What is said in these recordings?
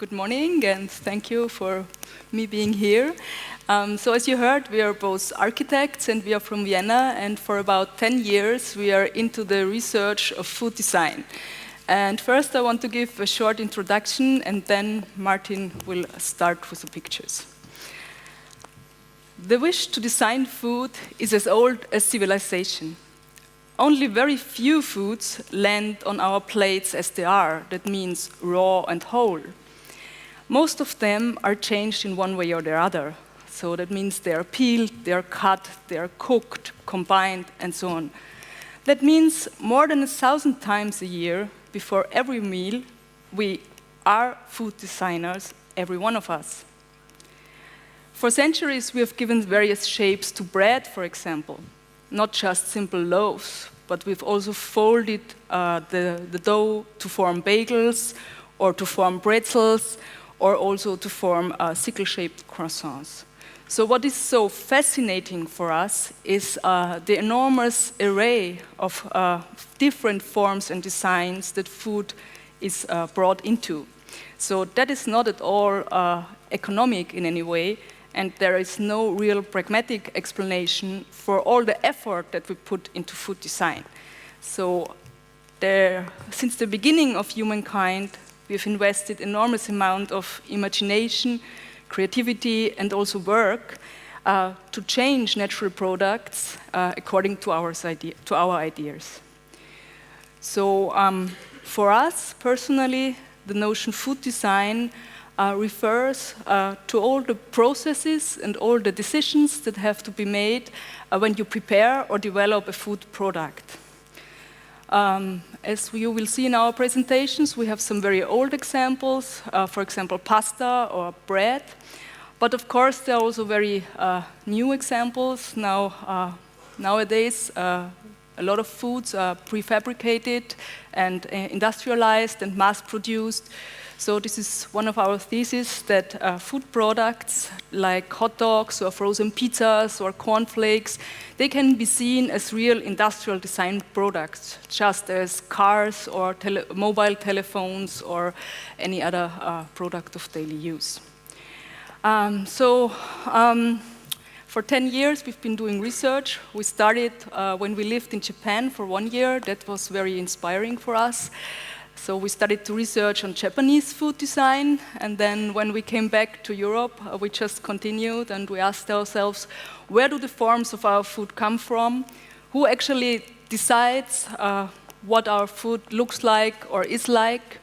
Good morning, and thank you for me being here. So as you heard, we are both architects, and we are from Vienna, and for about 10 years, we are into the research of food design. And first, I want to give a short introduction, and then Martin will start with the pictures. The wish to design food is as old as civilization. Only very few foods land on our plates as they are. That means raw and whole. Most of them are changed in one way or the other. So that means they are peeled, they are cut, they are cooked, combined, and so on. That means more than 1,000 times a year, before every meal, we are food designers, every one of us. For centuries, we have given various shapes to bread, for example. Not just simple loaves, but we've also folded the dough to form bagels, or to form pretzels, or also to form sickle-shaped croissants. So what is so fascinating for us is the enormous array of different forms and designs that food is brought into. So that is not at all economic in any way, and there is no real pragmatic explanation for all the effort that we put into food design. So since the beginning of humankind, we've invested enormous amount of imagination, creativity, and also work to change natural products according to our ideas. So for us, personally, the notion food design refers to all the processes and all the decisions that have to be made when you prepare or develop a food product. As you will see in our presentations, we have some very old examples, for example, pasta or bread. But of course, there are also very new examples. Nowadays, a lot of foods are prefabricated and industrialized and mass-produced. So this is one of our theses, that food products like hot dogs or frozen pizzas or cornflakes, they can be seen as real industrial design products, just as cars or mobile telephones or any other product of daily use. For 10 years, we've been doing research. We started when we lived in Japan for 1 year. That was very inspiring for us. So we started to research on Japanese food design, and then when we came back to Europe, we just continued and we asked ourselves, where do the forms of our food come from? Who actually decides what our food looks like or is like?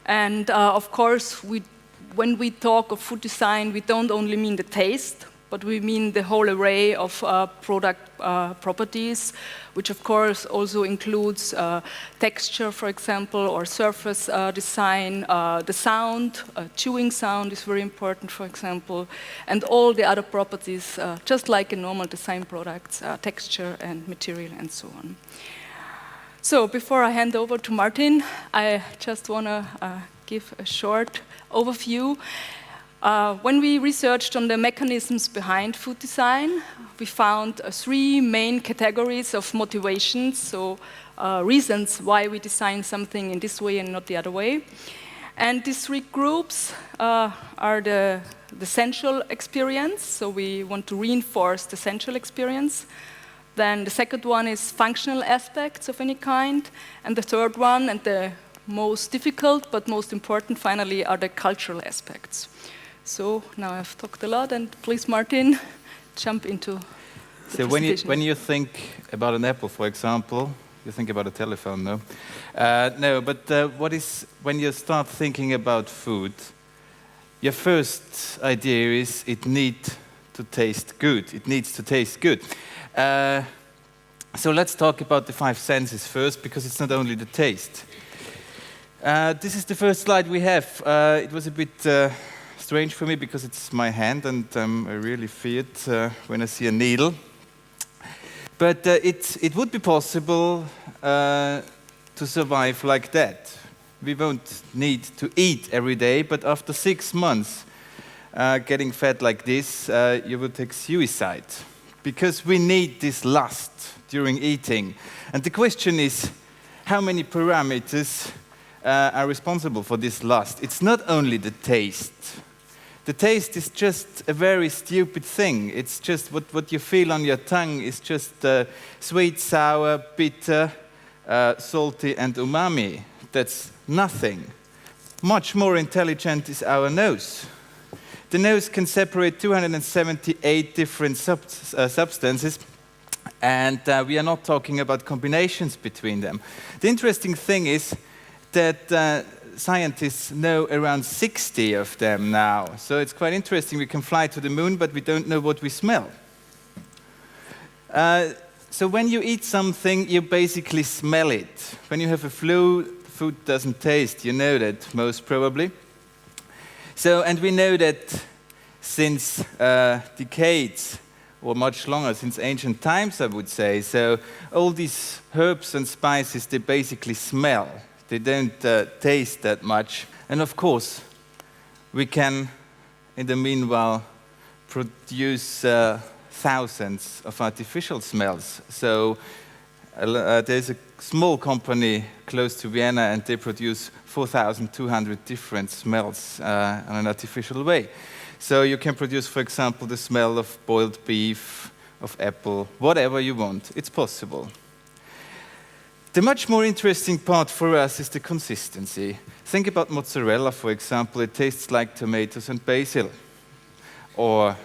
And of course, when we talk of food design, we don't only mean the taste, but we mean the whole array of product properties, which of course also includes texture, for example, or surface design, the sound, chewing sound is very important, for example, and all the other properties, just like in normal design products, texture and material and so on. So before I hand over to Martin, I just want to give a short overview. When we researched on the mechanisms behind food design, we found 3 main categories of motivations, so reasons why we design something in this way and not the other way. And these 3 groups are the sensual experience, so we want to reinforce the sensual experience. Then the second one is functional aspects of any kind, and the third one, and the most difficult but most important finally, are the cultural aspects. So now I've talked a lot, and please, Martin, jump into the presentation. When you think about an apple, for example, you think about a telephone, no? No, but when you start thinking about food, your first idea is it needs to taste good. It needs to taste good. So let's talk about the 5 senses first, because it's not only the taste. This is the first slide we have. It was a bit strange for me because it's my hand, and I really feel it when I see a needle. But it would be possible to survive like that. We won't need to eat every day, but after 6 months, getting fat like this, you would take suicide. Because we need this lust during eating. And the question is, how many parameters are responsible for this lust. It's not only the taste. The taste is just a very stupid thing. It's just what you feel on your tongue is just sweet, sour, bitter, salty, and umami. That's nothing. Much more intelligent is our nose. The nose can separate 278 different substances, and we are not talking about combinations between them. The interesting thing is that scientists know around 60 of them now. So it's quite interesting. We can fly to the moon, but we don't know what we smell. So when you eat something, you basically smell it. When you have a flu, food doesn't taste. You know that, most probably. So, and we know that since decades, or much longer, since ancient times, I would say. So all these herbs and spices, they basically smell. They don't taste that much. And of course, we can, in the meanwhile, produce thousands of artificial smells. So there's a small company close to Vienna, and they produce 4,200 different smells in an artificial way. So you can produce, for example, the smell of boiled beef, of apple, whatever you want. It's possible. The much more interesting part for us is the consistency. Think about mozzarella, for example. It tastes like tomatoes and basil. Or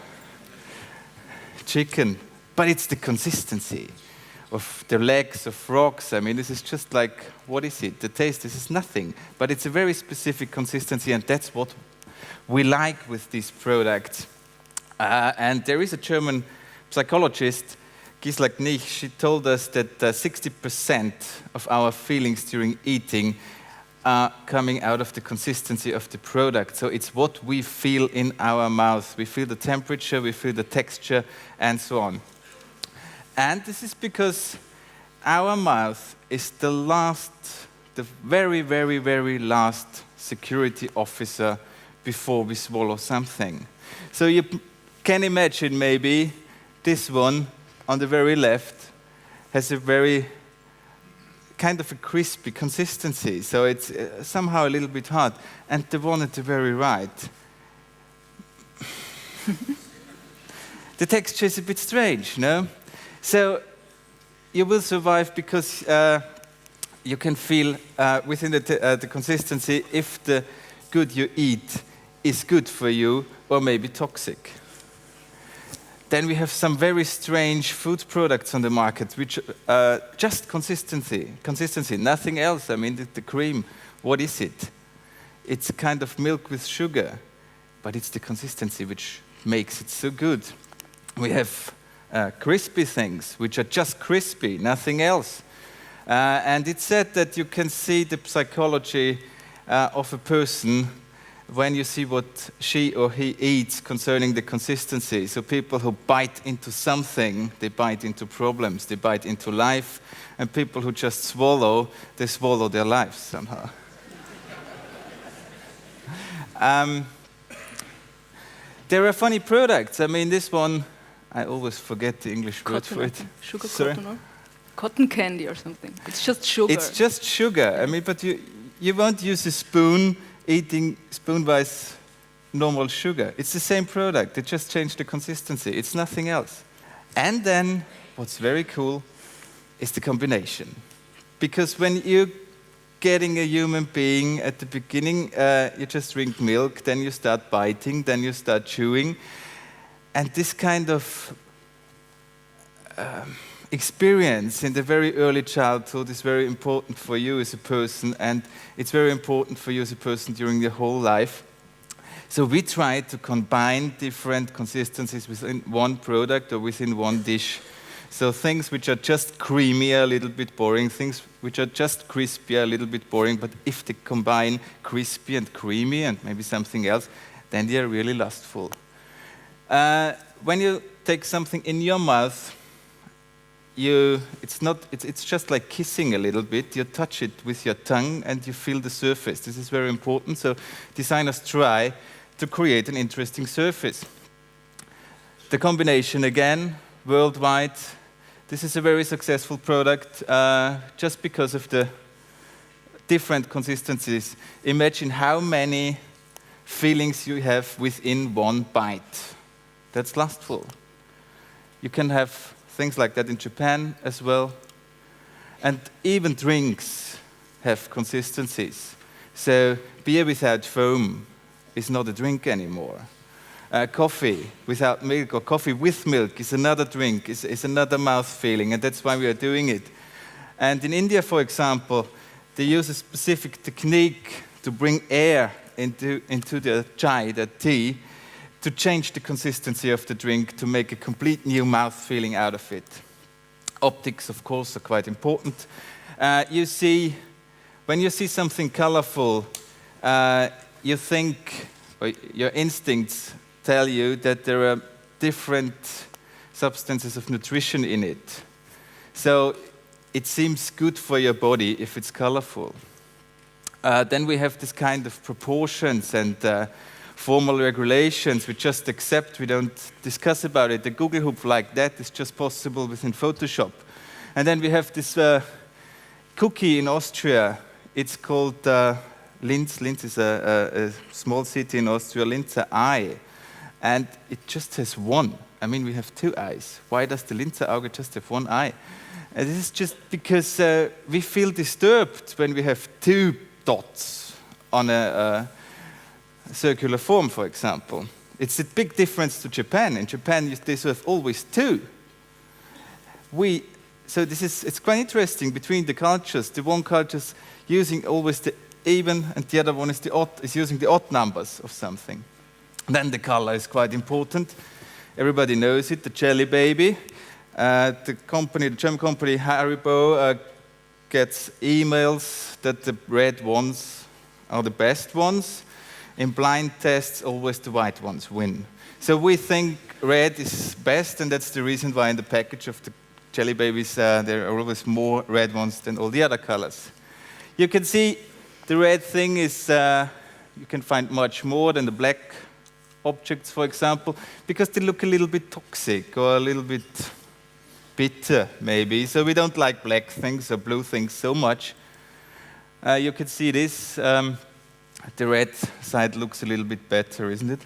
chicken. But it's the consistency of the legs of frogs. I mean, this is just like, what is it? The taste, this is nothing. But it's a very specific consistency, and that's what we like with these products. And there is a German psychologist, Gisela Knich, she told us that 60% of our feelings during eating are coming out of the consistency of the product. So it's what we feel in our mouth. We feel the temperature, we feel the texture, and so on. And this is because our mouth is the very, very, very last security officer before we swallow something. So you can imagine maybe this one on the very left has a very kind of a crispy consistency, so it's somehow a little bit hard. And the one at the very right, the texture is a bit strange, no? So you will survive because you can feel within the consistency if the good you eat is good for you or maybe toxic. Then we have some very strange food products on the market, which just consistency, nothing else. I mean, the cream, what is it? It's a kind of milk with sugar, but it's the consistency which makes it so good. We have crispy things, which are just crispy, nothing else. And it's said that you can see the psychology of a person when you see what she or he eats concerning the consistency. So people who bite into something, they bite into problems, they bite into life. And people who just swallow, they swallow their lives somehow. There are funny products. I mean, this one, I always forget the English word for it. Sugar Sorry? cotton, or cotton candy or something. It's just sugar. It's just sugar. I mean, but you won't use a spoon eating spoon-wise normal sugar. It's the same product. They just changed the consistency. It's nothing else. And then, what's very cool is the combination. Because when you're getting a human being at the beginning, you just drink milk, then you start biting, then you start chewing. And this kind of experience in the very early childhood is very important for you as a person, and it's very important for you as a person during your whole life. So we try to combine different consistencies within one product or within one dish. So things which are just creamy are a little bit boring, things which are just crispy are a little bit boring, but if they combine crispy and creamy and maybe something else, then they are really lustful. When you take something in your mouth, it's just like kissing a little bit. You touch it with your tongue and you feel the surface. This is very important. So designers try to create an interesting surface. The combination again, worldwide. This is a very successful product just because of the different consistencies. Imagine how many fillings you have within one bite. That's lustful. You can have things like that in Japan as well. And even drinks have consistencies. So beer without foam is not a drink anymore. Coffee without milk or coffee with milk is another drink, is another mouth feeling, and that's why we are doing it. And in India, for example, they use a specific technique to bring air into the chai, the tea, to change the consistency of the drink, to make a complete new mouth feeling out of it. Optics, of course, are quite important. When you see something colorful, you think, or your instincts tell you that there are different substances of nutrition in it. So it seems good for your body if it's colorful. Then we have this kind of proportions and formal regulations we just accept, we don't discuss about it. The Google hoop like that is just possible within Photoshop. And then we have this cookie in Austria. It's called Linz. Linz is a small city in Austria, Linzer Eye. And it just has one. I mean, we have two eyes. Why does the Linzer Auge just have one eye? And this is just because we feel disturbed when we have two dots on a circular form, for example. It's a big difference to Japan. In Japan, they have always two. So it's quite interesting between the cultures. The one culture is using always the even, and the other one is using the odd numbers of something. Then the color is quite important. Everybody knows it, the Jelly Baby. The German company Haribo gets emails that the red ones are the best ones. In blind tests, always the white ones win. So we think red is best, and that's the reason why in the package of the Jelly Babies there are always more red ones than all the other colors. You can see the red thing is, you can find much more than the black objects, for example, because they look a little bit toxic or a little bit bitter, maybe. So we don't like black things or blue things so much. You can see this. The red side looks a little bit better, isn't it?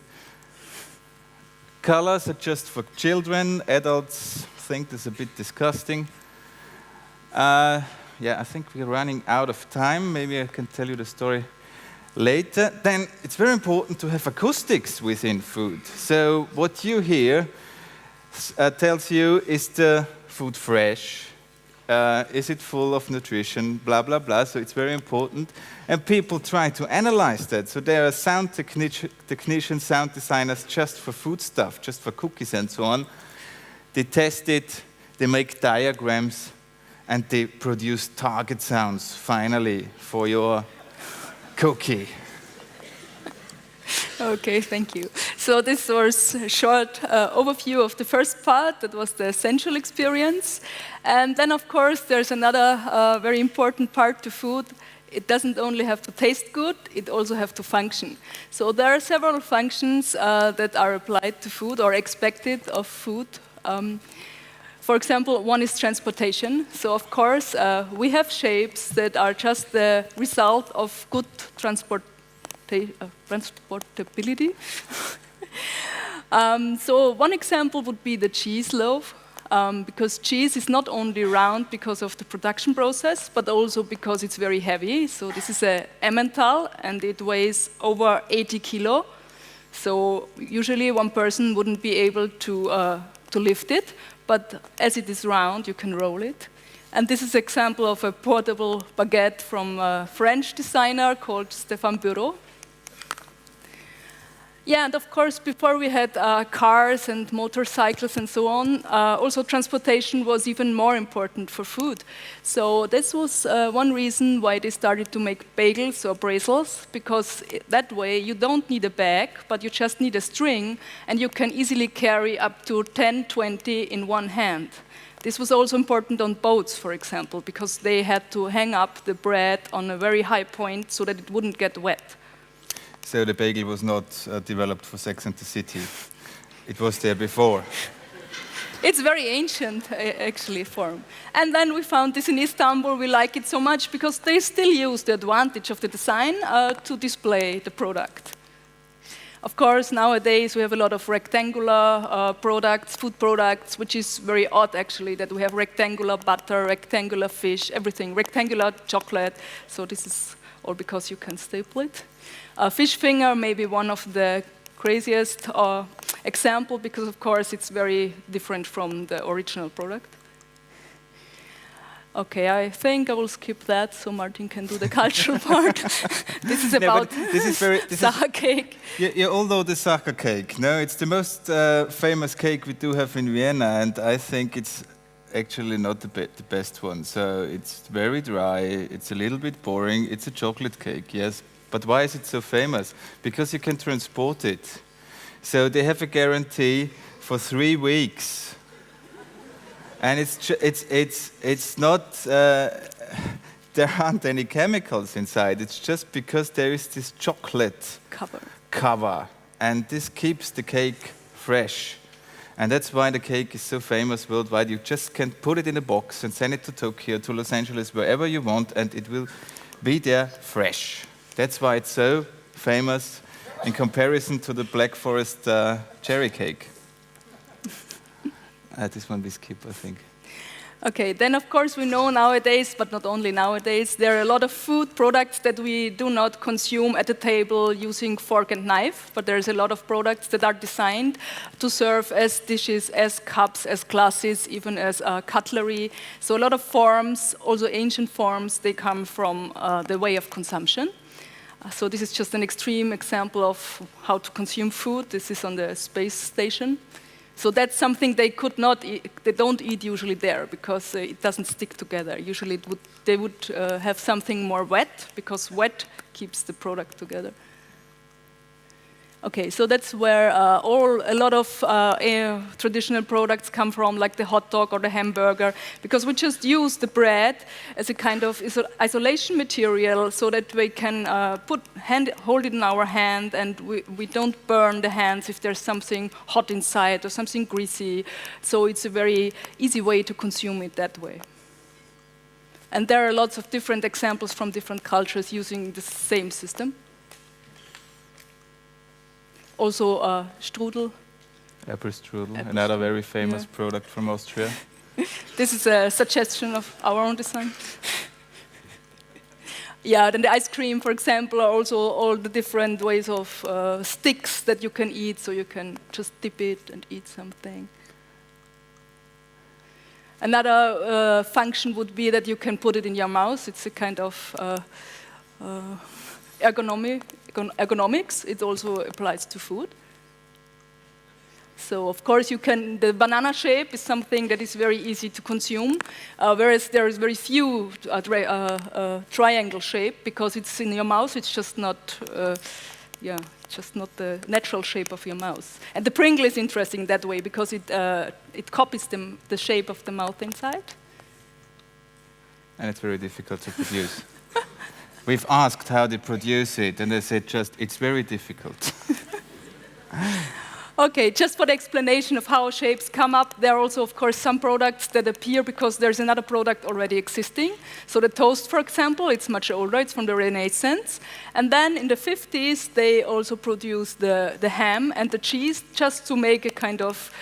Colors are just for children. Adults think this is a bit disgusting. Yeah, I think we're running out of time. Maybe I can tell you the story later. Then it's very important to have acoustics within food. So what you hear tells you, is the food fresh? Is it full of nutrition? Blah, blah, blah. So it's very important. And people try to analyze that. So there are sound technicians, sound designers just for food stuff, just for cookies and so on. They test it, they make diagrams, and they produce target sounds, finally, for your cookie. Okay, thank you. So this was a short overview of the first part. That was the sensual experience. And then, of course, there's another very important part to food. It doesn't only have to taste good, it also have to function. So there are several functions that are applied to food or expected of food. For example, one is transportation. So, of course, we have shapes that are just the result of good transportability. So one example would be the cheese loaf, because cheese is not only round because of the production process, but also because it's very heavy. So this is a Emmental, and it weighs over 80 kilo. So usually one person wouldn't be able to lift it, but as it is round, you can roll it. And this is an example of a portable baguette from a French designer called Stéphane Bureau. Yeah, and of course, before we had cars and motorcycles and so on, also transportation was even more important for food. So this was one reason why they started to make bagels or brezels, because that way you don't need a bag, but you just need a string, and you can easily carry up to 10, 20 in one hand. This was also important on boats, for example, because they had to hang up the bread on a very high point so that it wouldn't get wet. So the bagel was not developed for Sex and the City. It was there before. It's very ancient, actually, form. And then we found this in Istanbul. We like it so much because they still use the advantage of the design to display the product. Of course, nowadays we have a lot of rectangular products, food products, which is very odd, actually, that we have rectangular butter, rectangular fish, everything, rectangular chocolate. So this is all because you can staple it. Fish finger may be one of the craziest example because, of course, it's very different from the original product. Okay, I think I will skip that so Martin can do the cultural part. This is about Sacher cake. Yeah, although the Sacher cake, no, it's the most famous cake we do have in Vienna, and I think it's actually not the best one. So it's very dry, it's a little bit boring, it's a chocolate cake, yes. But why is it so famous? Because you can transport it. So they have a guarantee for 3 weeks. And it's not, there aren't any chemicals inside. It's just because there is this chocolate cover. And this keeps the cake fresh. And that's why the cake is so famous worldwide. You just can put it in a box and send it to Tokyo, to Los Angeles, wherever you want, and it will be there fresh. That's why it's so famous in comparison to the Black Forest cherry cake. This one we skip, I think. Okay, then of course we know nowadays, but not only nowadays, there are a lot of food products that we do not consume at the table using fork and knife, but there's a lot of products that are designed to serve as dishes, as cups, as glasses, even as cutlery. So a lot of forms, also ancient forms, they come from the way of consumption. So this is just an extreme example of how to consume food. This is on the space station. So that's something they could not eat, they don't eat usually there because it doesn't stick together. Usually they would have something more wet because wet keeps the product together. Okay, so that's where a lot of traditional products come from, like the hot dog or the hamburger, because we just use the bread as a kind of isolation material so that we can hold it in our hand and we don't burn the hands if there's something hot inside or something greasy. So it's a very easy way to consume it that way. And there are lots of different examples from different cultures using the same system. Also strudel. Apple strudel, another very famous product from Austria. This is a suggestion of our own design. Yeah, then the ice cream, for example, are also all the different ways of sticks that you can eat, so you can just dip it and eat something. Another function would be that you can put it in your mouth. It's a kind of ergonomics. It also applies to food. So of course the banana shape is something that is very easy to consume, whereas there is very few triangle shape because it's in your mouth. It's just not, just not the natural shape of your mouth. And the Pringle is interesting that way because it copies the shape of the mouth inside. And it's very difficult to produce. We've asked how they produce it, and they said it's very difficult. Okay, just for the explanation of how shapes come up, there are also, of course, some products that appear because there's another product already existing. So the toast, for example, it's much older, it's from the Renaissance. And then in the 50s, they also produced the ham and the cheese just to make a kind of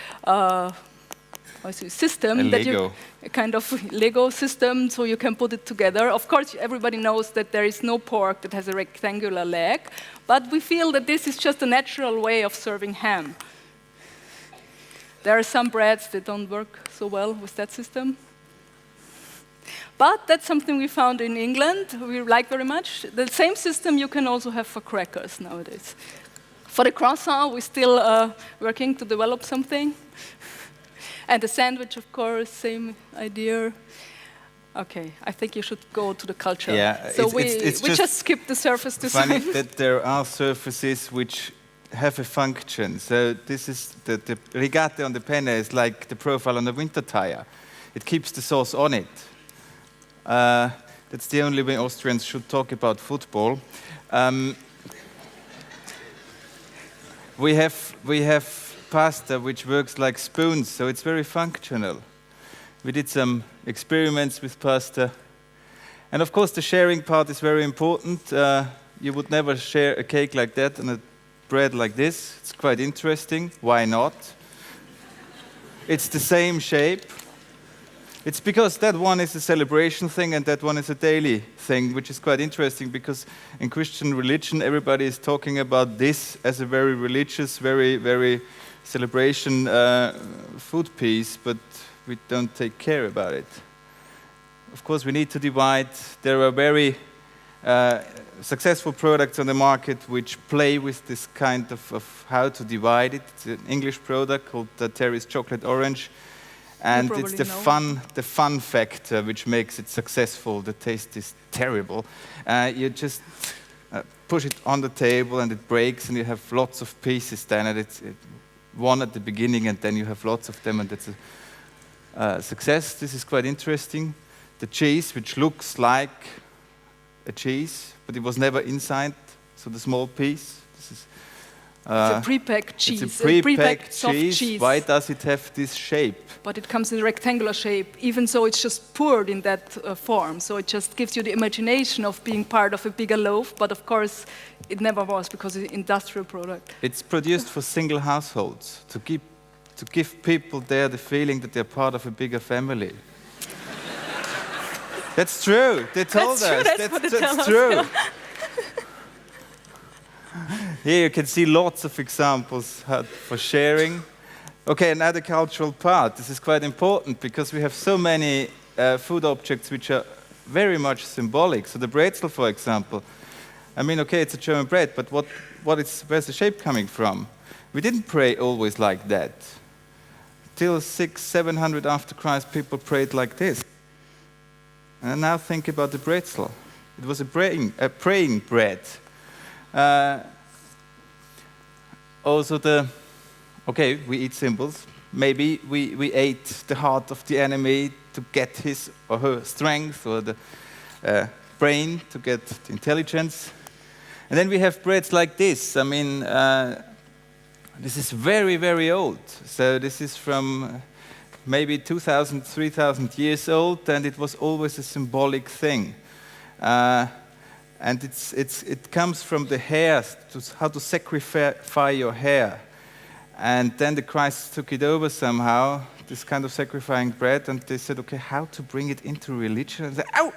system a kind of Lego system, so you can put it together. Of course, everybody knows that there is no pork that has a rectangular leg, but we feel that this is just a natural way of serving ham. There are some breads that don't work so well with that system. But that's something we found in England, we like very much. The same system you can also have for crackers nowadays. For the croissant, we're still working to develop something. And the sandwich, of course, same idea. Okay, I think you should go to the culture. Yeah, so we just skip the surface design. Funny that there are surfaces which have a function. So this is the rigate on the penne is like the profile on a winter tire. It keeps the sauce on it. That's the only way Austrians should talk about football. We have pasta which works like spoons, so it's very functional. We did some experiments with pasta. And of course, the sharing part is very important. You would never share a cake like that and a bread like this. It's quite interesting. Why not? It's the same shape. It's because that one is a celebration thing and that one is a daily thing, which is quite interesting because in Christian religion, everybody is talking about this as a very religious, very, very celebration food piece, but we don't take care about it. Of course, we need to divide. There are very successful products on the market which play with this kind of how to divide it. It's an English product called Terry's Chocolate Orange. And it's the fun factor which makes it successful. The taste is terrible. You just push it on the table and it breaks and you have lots of pieces then. And it's one at the beginning and then you have lots of them and it's a success. This is quite interesting. The cheese, which looks like a cheese, but it was never inside, so the small piece. This is it's a pre-packed cheese. It's a pre-packed soft cheese. Why does it have this shape? But it comes in a rectangular shape, even so it's just poured in that form. So it just gives you the imagination of being part of a bigger loaf, but of course it never was because it's an industrial product. It's produced for single households, to give people there the feeling that they're part of a bigger family. That's true. They told us. That's true. Here you can see lots of examples for sharing. Okay, another cultural part. This is quite important because we have so many food objects which are very much symbolic. So the brezel, for example. I mean, okay, it's a German bread, but where's the shape coming from? We didn't pray always like that. Till 600-700 after Christ, people prayed like this. And now think about the brezel. It was a praying bread. Also okay, we eat symbols. Maybe we ate the heart of the enemy to get his or her strength, or the brain to get the intelligence. And then we have breads like this. I mean, this is very, very old. So this is from maybe 2,000, 3,000 years old, and it was always a symbolic thing. And it comes from the hair, how to sacrifice your hair. And then the Christ took it over somehow, this kind of sacrificing bread, and they said, okay, how to bring it into religion? And they said, oh,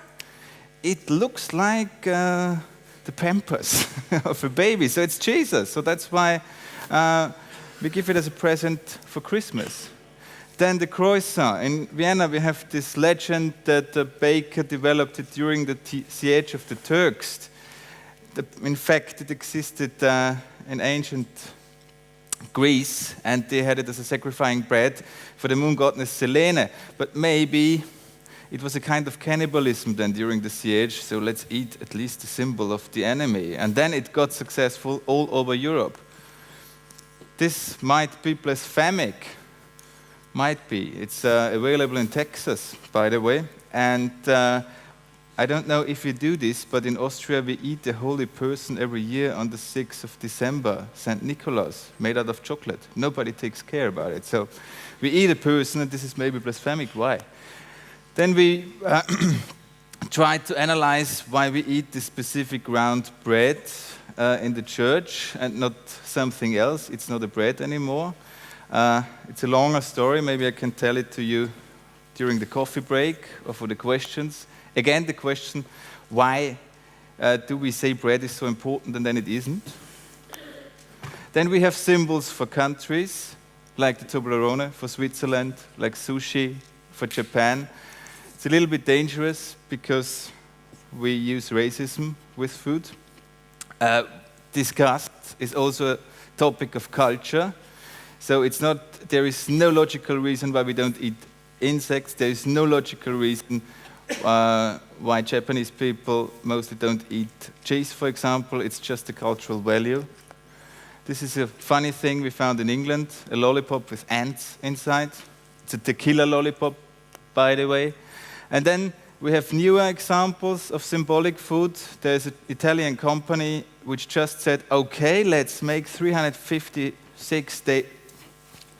it looks like the Pampers of a baby, so it's Jesus. So that's why we give it as a present for Christmas. Then the croissant. In Vienna, we have this legend that the baker developed it during the siege of the Turks. In fact, it existed in ancient Greece, and they had it as a sacrificing bread for the moon goddess Selene. But maybe it was a kind of cannibalism then during the siege, so let's eat at least the symbol of the enemy. And then it got successful all over Europe. This might be blasphemic. Might be. It's available in Texas, by the way. And I don't know if you do this, but in Austria we eat a holy person every year on the 6th of December, St. Nicholas, made out of chocolate. Nobody takes care about it. So we eat a person, and this is maybe blasphemic. Why? Then we try to analyze why we eat this specific round bread in the church and not something else. It's not a bread anymore. It's a longer story. Maybe I can tell it to you during the coffee break or for the questions. Again, the question, why do we say bread is so important and then it isn't? Then we have symbols for countries, like the Toblerone for Switzerland, like sushi for Japan. It's a little bit dangerous because we use racism with food. Disgust is also a topic of culture. So there is no logical reason why we don't eat insects. There is no logical reason why Japanese people mostly don't eat cheese, for example. It's just a cultural value. This is a funny thing we found in England, a lollipop with ants inside. It's a tequila lollipop, by the way. And then we have newer examples of symbolic food. There's an Italian company which just said, okay, let's make 356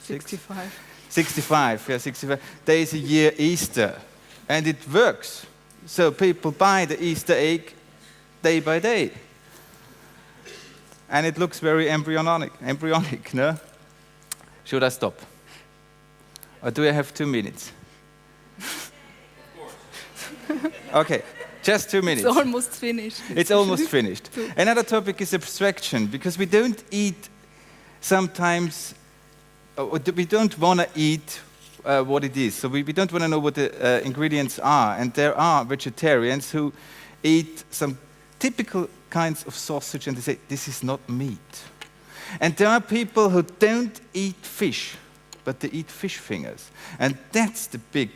65. 65, yeah, 65 days a year Easter. And it works. So people buy the Easter egg day by day. And it looks very embryonic, no? Should I stop? Or do I have 2 minutes? Okay, just 2 minutes. It's almost finished. It's almost finished. Another topic is abstraction, because we don't eat sometimes, we don't want to eat what it is. So we don't want to know what the ingredients are. And there are vegetarians who eat some typical kinds of sausage and they say, this is not meat. And there are people who don't eat fish, but they eat fish fingers. And that's the big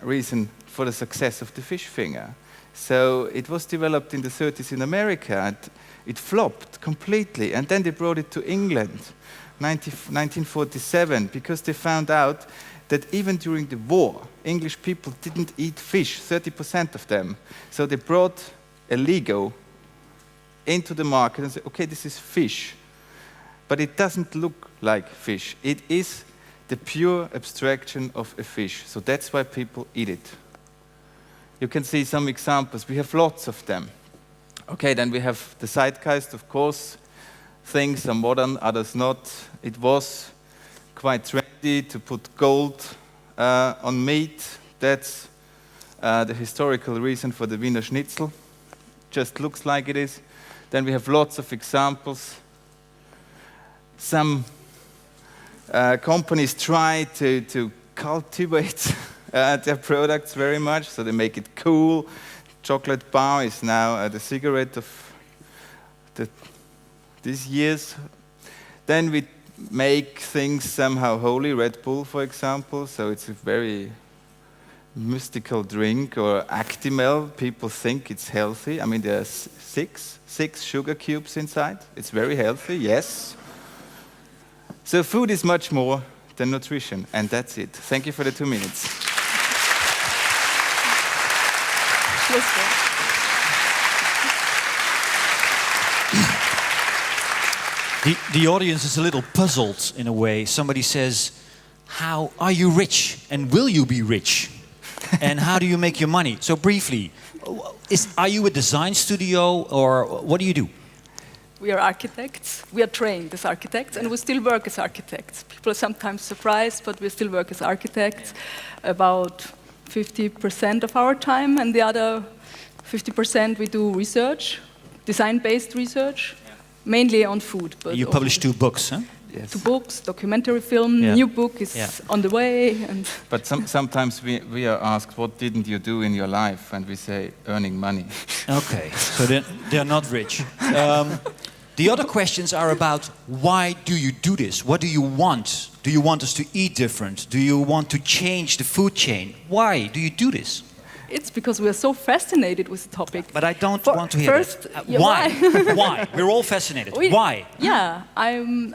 reason for the success of the fish finger. So it was developed in the 30s in America, and it flopped completely. And then they brought it to England, 1947, because they found out that even during the war, English people didn't eat fish, 30% of them. So they brought a Lego into the market and said, okay, this is fish, but it doesn't look like fish. It is the pure abstraction of a fish. So that's why people eat it. You can see some examples. We have lots of them. Okay, then we have the zeitgeist, of course. Things are modern, others not. It was quite trendy to put gold on meat. That's the historical reason for the Wiener Schnitzel. Just looks like it is. Then we have lots of examples. Some companies try to cultivate their products very much, so they make it cool. Chocolate bar is now the cigarette of these years. Then we make things somehow holy, Red Bull, for example, so it's a very mystical drink, or Actimel. People think it's healthy. I mean, there's six sugar cubes inside. It's very healthy, yes. So food is much more than nutrition, and that's it. Thank you for the 2 minutes. The audience is a little puzzled in a way. Somebody says, how are you rich and will you be rich? And how do you make your money? So briefly, are you a design studio or what do you do? We are architects. We are trained as architects, and we still work as architects. People are sometimes surprised, but we still work as architects about 50% of our time, and the other 50% we do research, design-based research, mainly on food. But you publish 2 books, huh? Yes. 2 books, documentary film, new book is on the way. And but sometimes we are asked, what didn't you do in your life? And we say, earning money. Okay, so they're not rich. The other questions are about, why do you do this? What do you want? Do you want us to eat different? Do you want to change the food chain? Why do you do this? it's because we are so fascinated with the topic. But I don't want to hear first, that. yeah, Why? Why? We're all fascinated. Why? Yeah, I'm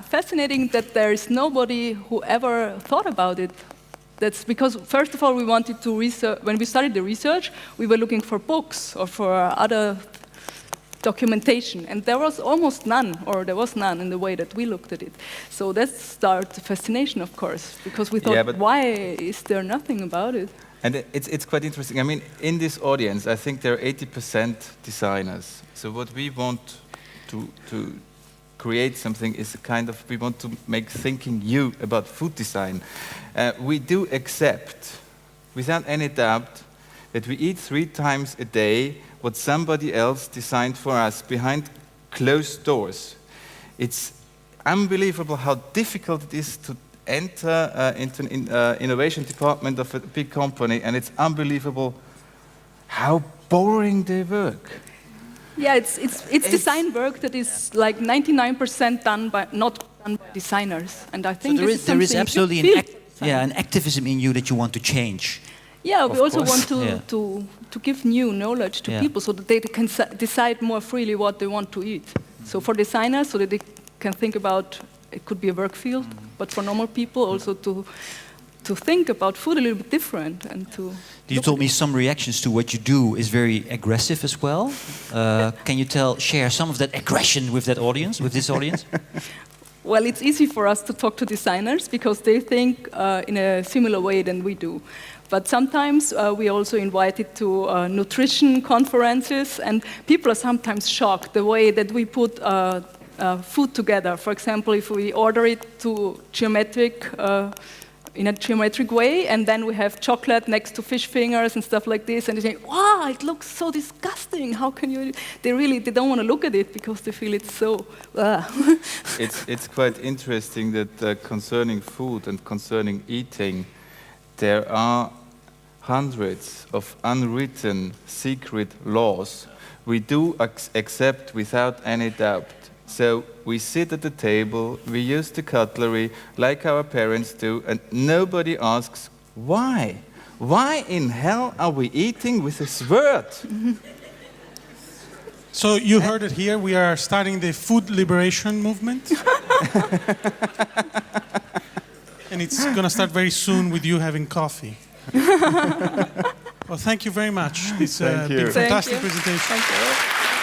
fascinating that there is nobody who ever thought about it. That's because, first of all, we wanted to research. When we started the research, we were looking for books or for other documentation, and there was almost none, or there was none in the way that we looked at it. So that started the fascination, of course, because we thought, why is there nothing about it? And it's quite interesting. I mean, in this audience, I think there are 80% designers. So what we want to create something is a kind of, we want to make thinking new about food design. We do accept, without any doubt, that we eat 3 times a day what somebody else designed for us behind closed doors. It's unbelievable how difficult it is to enter into an innovation department of a big company, and it's unbelievable how boring they work. Yeah, it's design work that is like 99% not done by designers, and I think so there is absolutely an activism in you that you want to change. Yeah, we also want to give new knowledge to people so that they can decide more freely what they want to eat. So for designers, so that they can think about, it could be a work field, but for normal people also to think about food a little bit different and to... You told me some reactions to what you do is very aggressive as well. Can you share some of that aggression with that audience, with this audience? Well, it's easy for us to talk to designers because they think in a similar way than we do. But sometimes we also invited to nutrition conferences, and people are sometimes shocked the way that we put food together. For example, if we order it in a geometric way, and then we have chocolate next to fish fingers and stuff like this, and they say, wow, it looks so disgusting. How can you? They don't want to look at it because they feel it's so. It's quite interesting that concerning food and concerning eating, there are hundreds of unwritten secret laws we do accept without any doubt. So we sit at the table, we use the cutlery like our parents do, and nobody asks, why? Why in hell are we eating with a sword? So you heard it here, we are starting the food liberation movement. And it's going to start very soon with you having coffee. Well, thank you very much. It's been a fantastic presentation. Thank you.